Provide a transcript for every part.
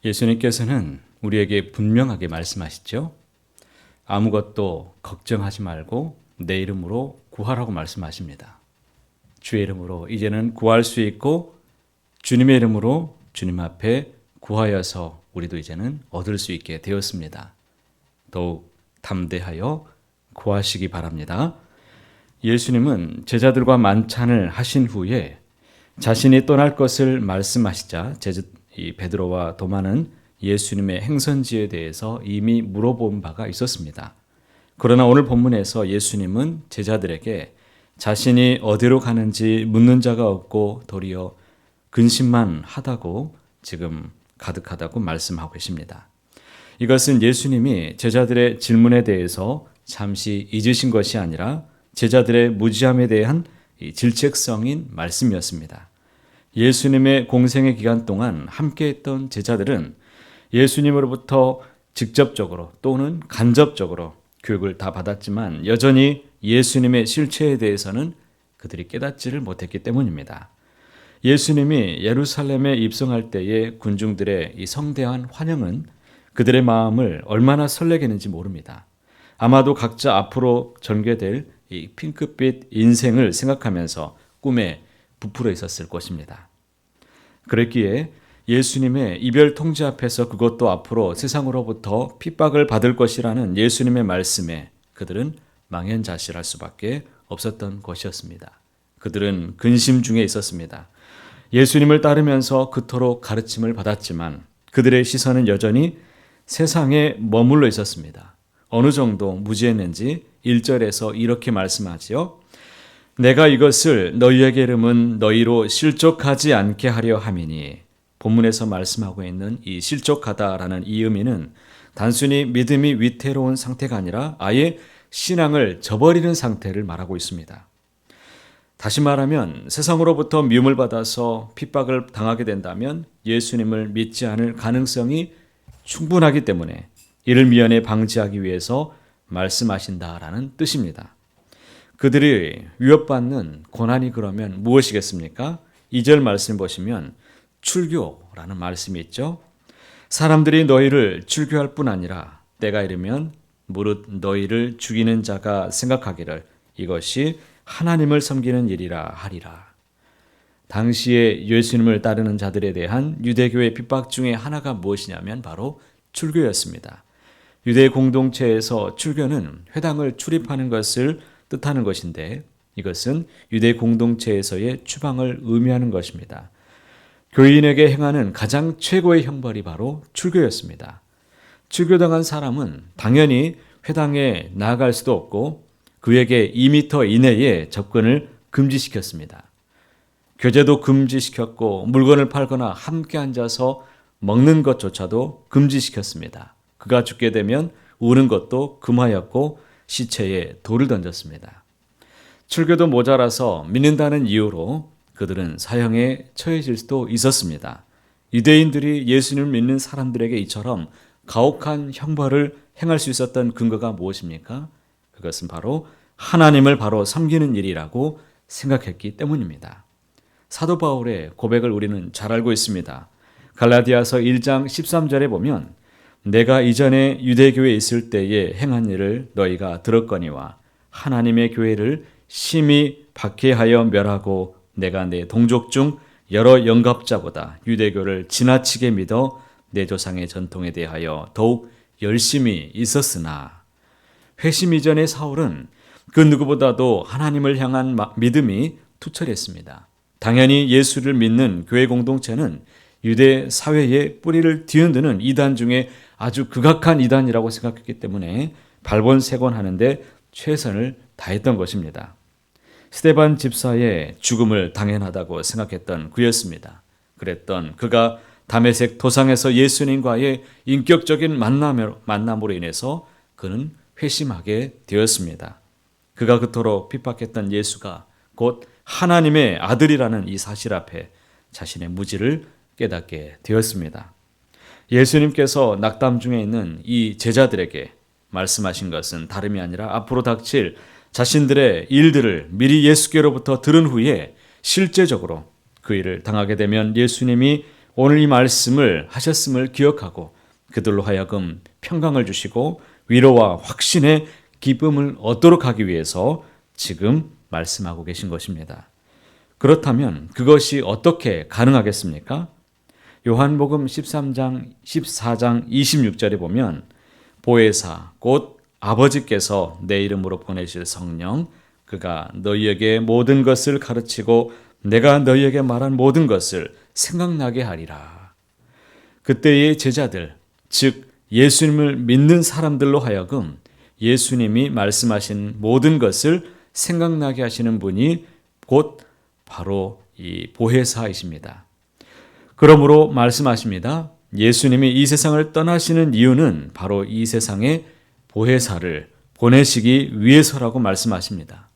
예수님께서는 우리에게 분명하게 말씀하시죠. 아무것도 걱정하지 말고 내 이름으로 구하라고 말씀하십니다. 주의 이름으로 이제는 구할 수 있고 주님의 이름으로 주님 앞에 구하여서 우리도 이제는 얻을 수 있게 되었습니다. 더욱 담대하여 구하시기 바랍니다. 예수님은 제자들과 만찬을 하신 후에 자신이 떠날 것을 말씀하시자 이 베드로와 도마는 예수님의 행선지에 대해서 이미 물어본 바가 있었습니다. 그러나 오늘 본문에서 예수님은 제자들에게 자신이 어디로 가는지 묻는 자가 없고 도리어 근심만 하다고 지금 가득하다고 말씀하고 계십니다. 이것은 예수님이 제자들의 질문에 대해서 잠시 잊으신 것이 아니라 제자들의 무지함에 대한 질책성인 말씀이었습니다. 예수님의 공생의 기간 동안 함께했던 제자들은 예수님으로부터 직접적으로 또는 간접적으로 교육을 다 받았지만 여전히 예수님의 실체에 대해서는 그들이 깨닫지를 못했기 때문입니다. 예수님이 예루살렘에 입성할 때의 군중들의 이 성대한 환영은 그들의 마음을 얼마나 설레게 했는지 모릅니다. 아마도 각자 앞으로 전개될 이 핑크빛 인생을 생각하면서 꿈에 부풀어 있었을 것입니다. 그랬기에 예수님의 이별 통지 앞에서 그것도 앞으로 세상으로부터 핍박을 받을 것이라는 예수님의 말씀에 그들은 망연자실할 수밖에 없었던 것이었습니다. 그들은 근심 중에 있었습니다. 예수님을 따르면서 그토록 가르침을 받았지만 그들의 시선은 여전히 세상에 머물러 있었습니다. 어느 정도 무지했는지 1절에서 이렇게 말씀하지요. 내가 이것을 너희에게 이름은 너희로 실족하지 않게 하려 함이니. 본문에서 말씀하고 있는 이 실족하다라는 이 의미는 단순히 믿음이 위태로운 상태가 아니라 아예 신앙을 저버리는 상태를 말하고 있습니다. 다시 말하면 세상으로부터 미움을 받아서 핍박을 당하게 된다면 예수님을 믿지 않을 가능성이 충분하기 때문에 이를 미연에 방지하기 위해서 말씀하신다라는 뜻입니다. 그들이 위협받는 고난이 그러면 무엇이겠습니까? 2절 말씀 보시면 출교라는 말씀이 있죠. 사람들이 너희를 출교할 뿐 아니라 때가 이르면 무릇 너희를 죽이는 자가 생각하기를 이것이 하나님을 섬기는 일이라 하리라. 당시에 예수님을 따르는 자들에 대한 유대교의 핍박 중에 하나가 무엇이냐면 바로 출교였습니다. 유대 공동체에서 출교는 회당을 출입하는 것을 뜻하는 것인데 이것은 유대 공동체에서의 추방을 의미하는 것입니다. 교인에게 행하는 가장 최고의 형벌이 바로 출교였습니다. 출교당한 사람은 당연히 회당에 나아갈 수도 없고 그에게 2m 이내에 접근을 금지시켰습니다. 교제도 금지시켰고 물건을 팔거나 함께 앉아서 먹는 것조차도 금지시켰습니다. 그가 죽게 되면 우는 것도 금하였고 시체에 돌을 던졌습니다. 출교도 모자라서 믿는다는 이유로 그들은 사형에 처해질 수도 있었습니다. 유대인들이 예수님을 믿는 사람들에게 이처럼 가혹한 형벌을 행할 수 있었던 근거가 무엇입니까? 그것은 바로 하나님을 바로 섬기는 일이라고 생각했기 때문입니다. 사도 바울의 고백을 우리는 잘 알고 있습니다. 갈라디아서 1장 13절에 보면 내가 이전에 유대교에 있을 때에 행한 일을 너희가 들었거니와 하나님의 교회를 심히 박해하여 멸하고 내가 내 동족 중 여러 영갑자보다 유대교를 지나치게 믿어 내 조상의 전통에 대하여 더욱 열심히 있었으나 회심 이전의 사울은 그 누구보다도 하나님을 향한 믿음이 투철했습니다. 당연히 예수를 믿는 교회 공동체는 유대 사회의 뿌리를 뒤흔드는 이단 중에 아주 극악한 이단이라고 생각했기 때문에 발본색원하는데 최선을 다했던 것입니다. 스데반 집사의 죽음을 당연하다고 생각했던 그였습니다. 그랬던 그가 다메섹 도상에서 예수님과의 인격적인 만남으로 인해서 그는 회심하게 되었습니다. 그가 그토록 핍박했던 예수가 곧 하나님의 아들이라는 이 사실 앞에 자신의 무지를 깨닫게 되었습니다. 예수님께서 낙담 중에 있는 이 제자들에게 말씀하신 것은 다름이 아니라 앞으로 닥칠 자신들의 일들을 미리 예수께로부터 들은 후에 실제적으로 그 일을 당하게 되면 예수님이 오늘 이 말씀을 하셨음을 기억하고 그들로 하여금 평강을 주시고 위로와 확신의 기쁨을 얻도록 하기 위해서 지금 말씀하고 계신 것입니다. 그렇다면 그것이 어떻게 가능하겠습니까? 요한복음 14장 26절에 보면 보혜사 곧 아버지께서 내 이름으로 보내실 성령 그가 너희에게 모든 것을 가르치고 내가 너희에게 말한 모든 것을 생각나게 하리라. 그때의 제자들, 즉 예수님을 믿는 사람들로 하여금 예수님이 말씀하신 모든 것을 생각나게 하시는 분이 곧 바로 이 보혜사이십니다. 그러므로 말씀하십니다. 예수님이 이 세상을 떠나시는 이유는 바로 이 세상에 보혜사를 보내시기 위해서라고 말씀하십니다.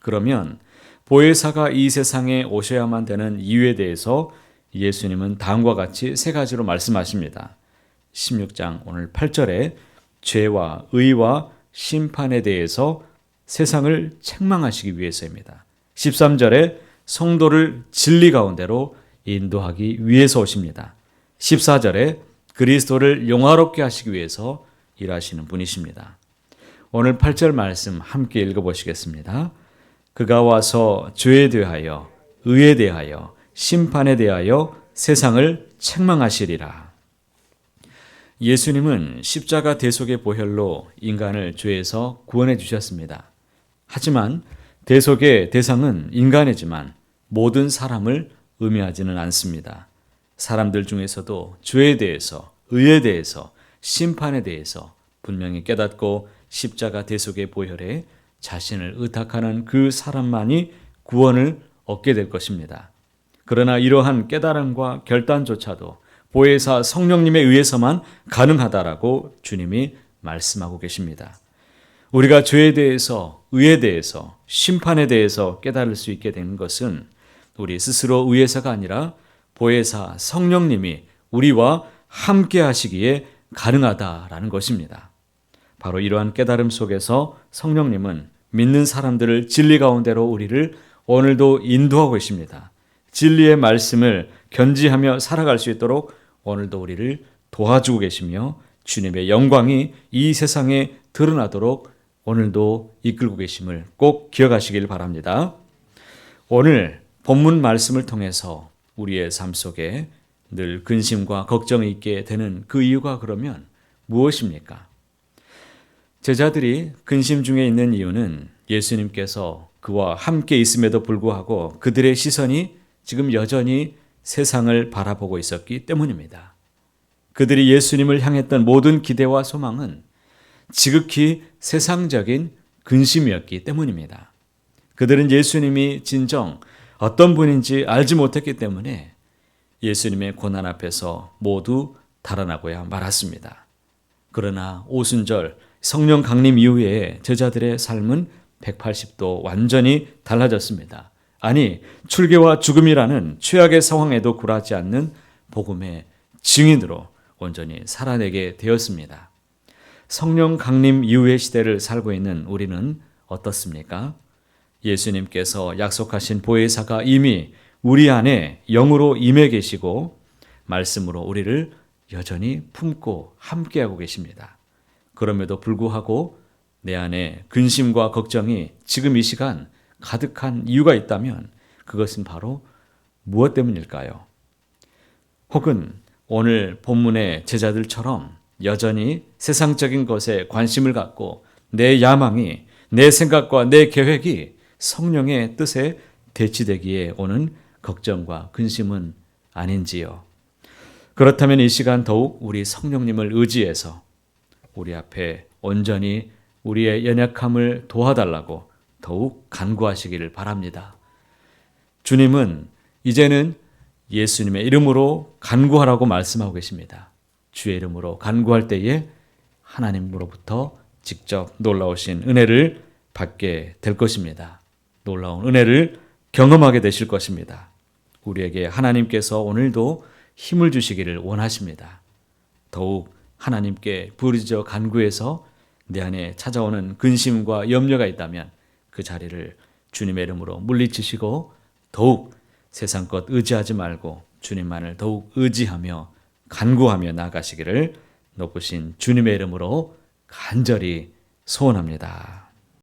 그러면 보혜사가 이 세상에 오셔야만 되는 이유에 대해서 예수님은 다음과 같이 세 가지로 말씀하십니다. 16장 오늘 8절에 죄와 의와 심판에 대해서 세상을 책망하시기 위해서입니다. 13절에 성도를 진리 가운데로 인도하기 위해서 오십니다. 14절에 그리스도를 영화롭게 하시기 위해서 일하시는 분이십니다. 오늘 8절 말씀 함께 읽어보시겠습니다. 그가 와서 죄에 대하여 의에 대하여 심판에 대하여 세상을 책망하시리라. 예수님은 십자가 대속의 보혈로 인간을 죄에서 구원해 주셨습니다. 하지만 대속의 대상은 인간이지만 모든 사람을 의미하지는 않습니다. 사람들 중에서도 죄에 대해서, 의에 대해서, 심판에 대해서 분명히 깨닫고 십자가 대속의 보혈에 자신을 의탁하는 그 사람만이 구원을 얻게 될 것입니다. 그러나 이러한 깨달음과 결단조차도 보혜사 성령님에 의해서만 가능하다라고 주님이 말씀하고 계십니다. 우리가 죄에 대해서, 의에 대해서, 심판에 대해서 깨달을 수 있게 되는 것은 우리 스스로 의해서가 아니라 보혜사 성령님이 우리와 함께 하시기에 가능하다라는 것입니다. 바로 이러한 깨달음 속에서 성령님은 믿는 사람들을 진리 가운데로 우리를 오늘도 인도하고 계십니다. 진리의 말씀을 견지하며 살아갈 수 있도록 오늘도 우리를 도와주고 계시며 주님의 영광이 이 세상에 드러나도록 오늘도 이끌고 계심을 꼭 기억하시길 바랍니다. 오늘 본문 말씀을 통해서 우리의 삶 속에 늘 근심과 걱정이 있게 되는 그 이유가 그러면 무엇입니까? 제자들이 근심 중에 있는 이유는 예수님께서 그와 함께 있음에도 불구하고 그들의 시선이 지금 여전히 세상을 바라보고 있었기 때문입니다. 그들이 예수님을 향했던 모든 기대와 소망은 지극히 세상적인 근심이었기 때문입니다. 그들은 예수님이 진정 어떤 분인지 알지 못했기 때문에 예수님의 고난 앞에서 모두 달아나고야 말았습니다. 그러나 오순절 성령 강림 이후에 제자들의 삶은 180도 완전히 달라졌습니다. 아니, 출교와 죽음이라는 최악의 상황에도 굴하지 않는 복음의 증인으로 온전히 살아내게 되었습니다. 성령 강림 이후의 시대를 살고 있는 우리는 어떻습니까? 예수님께서 약속하신 보혜사가 이미 우리 안에 영으로 임해 계시고 말씀으로 우리를 여전히 품고 함께하고 계십니다. 그럼에도 불구하고 내 안에 근심과 걱정이 지금 이 시간 가득한 이유가 있다면 그것은 바로 무엇 때문일까요? 혹은 오늘 본문의 제자들처럼 여전히 세상적인 것에 관심을 갖고 내 야망이, 내 생각과 내 계획이 성령의 뜻에 대치되기에 오는 걱정과 근심은 아닌지요. 그렇다면 이 시간 더욱 우리 성령님을 의지해서 우리 앞에 온전히 우리의 연약함을 도와달라고 더욱 간구하시기를 바랍니다. 주님은 이제는 예수님의 이름으로 간구하라고 말씀하고 계십니다. 주의 이름으로 간구할 때에 하나님으로부터 직접 놀라우신 은혜를 받게 될 것입니다. 놀라운 은혜를 경험하게 되실 것입니다. 우리에게 하나님께서 오늘도 힘을 주시기를 원하십니다. 더욱 하나님께 부르짖어 간구해서 내 안에 찾아오는 근심과 염려가 있다면 그 자리를 주님의 이름으로 물리치시고 더욱 세상 것 의지하지 말고 주님만을 더욱 의지하며 간구하며 나아가시기를 높으신 주님의 이름으로 간절히 소원합니다.